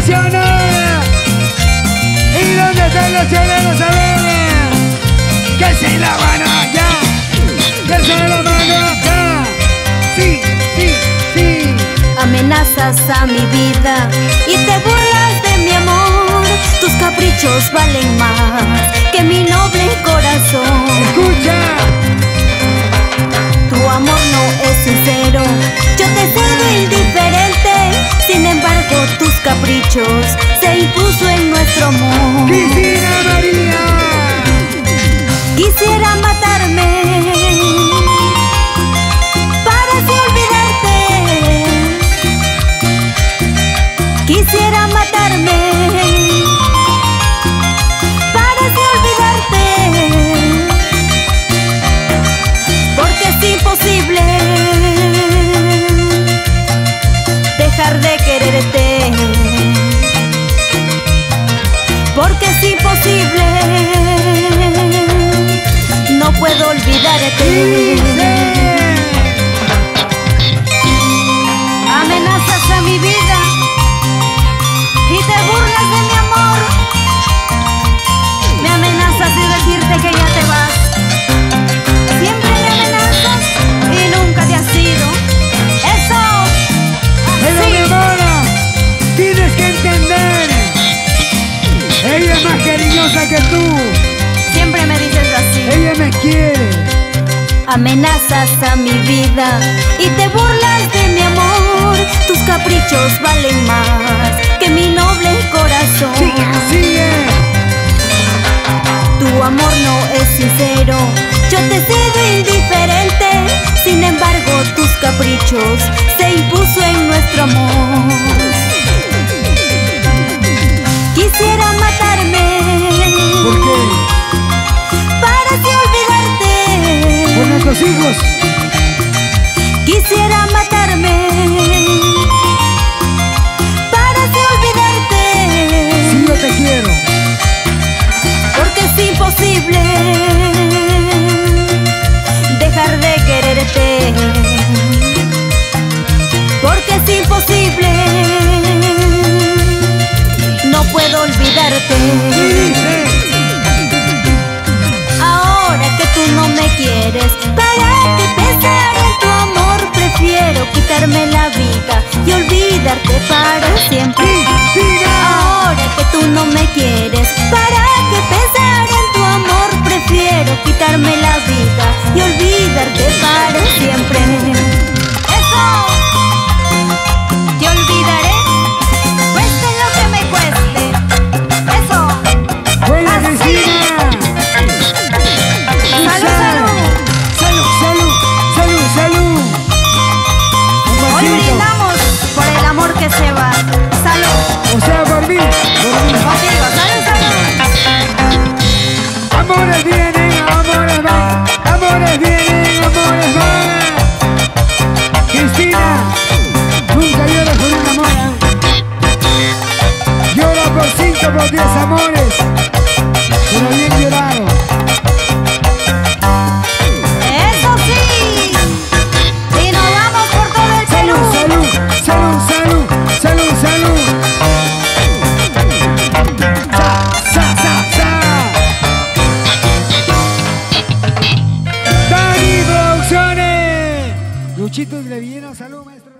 ¿Sí o no? ¿Y dónde están los chilenos? A ver, que se la van allá, que se la van acá. Sí, sí, sí. Amenazas a mi vida y te burlas de mi amor. Tus caprichos valen más que mi noble corazón. Escucha. Tu amor no es sincero, yo te cedo indiferente. Sin embargo, tus caprichos se impuso en nuestro amor. Cristina María. Quisiera matarme para así olvidarte. Quisiera matarme para así olvidarte. Porque es imposible dejar de quererte. Porque es imposible, no puedo olvidarte. Amenazas a mi vida y te burlas de mi amor. Me amenazas y decirte que ya te vas. Siempre me amenazas y nunca te has ido. Eso. Pero mi hermana, tienes que entender, ella es más cariñosa que tú. Siempre me dices así. Ella me quiere. Amenazas a mi vida y te burlas de mi amor. Tus caprichos valen más que mi noble corazón. Sí, así es. Tu amor no es sincero, yo te cedo indiferente. Sin embargo, tus caprichos se impuso en nuestro amor. Quisiera matarme. ¿Por qué? Para así olvidarte. Por nuestros hijos. Quisiera matarme para así olvidarte. Si yo te quiero. Porque es imposible dejar de quererte. Porque es imposible, no puedo olvidarte. Ahora que tú no me quieres, ¿para qué pensar en tu amor? Prefiero quitarme la vida y olvidarte para siempre. Ahora que tú no me quieres, ¿para qué pensar en tu amor? Prefiero quitarme la vida y olvidarte para siempre. ¡Eso! Te olvidaré, cueste lo que me cueste. ¡Eso! ¡Buena Cristina! ¡Salud, salud! ¡Salud, salud, salud, salud! Un Hoy vasito. brindamos por el amor que se va. ¡Salud! O sea, por mí, por mí. Contigo, salud, salud. Amores vienen, amores van. Amores vienen, amores van. Cristina, nunca lloras por un amor. Llora por 5, por 10 amores. Pero bien llorado. ¡Eso sí! Y nos vamos por todo el Salud, Perú. salud, salud, salud, salud, salud. Sa, sa, sa. Dani Producciones. Luchito y Levillena, salud, maestro.